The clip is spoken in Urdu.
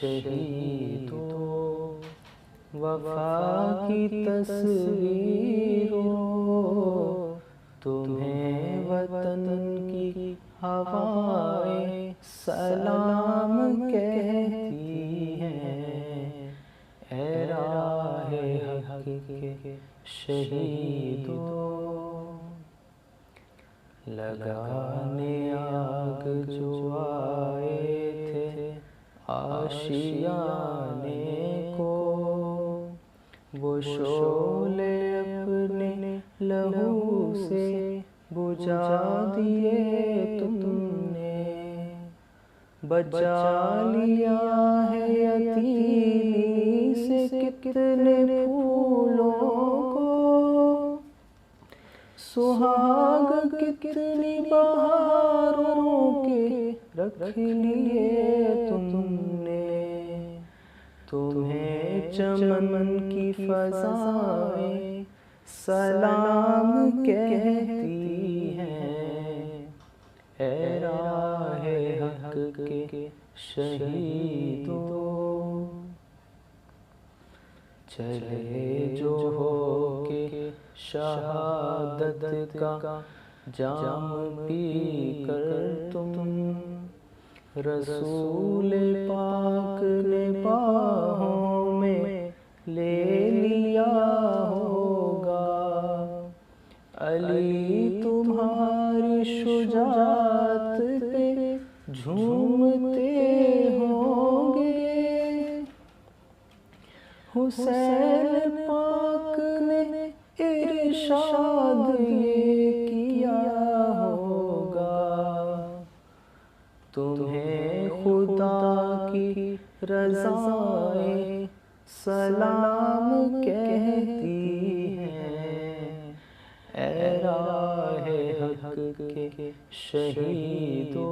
شہیدو وفا کی تصویروں تمہیں وطن کی ہوائیں سلام کہتی ہیں، اے راہ حق کے شہیدو۔ لگانے آگ جو آئے تھے آشیانے کو، وہ شعلے اپنے لہو سے بجھا دیے تم نے، بچا لیا ہے یتیمی سے کتنے پھولوں کو، سہاگ کتنی بہاروں کے رکھ لیے تم نے، تمہیں چمن کی فضائیں سلام کہتی ہیں، اے راہ حق کے شہیدو۔ چلے جو ہو کے شہادت کا جام پی کر تم، رسول پاک نے باہوں میں لے لیا ہوگا، علی تمہاری شجاعت پہ جھومتے ہوں گے، حسین پاک نے ارشاد یہ کیا ہوگا، تمہیں خدا کی رضائیں سلام کہتی ہیں، اے راہ حق کے شہیدو۔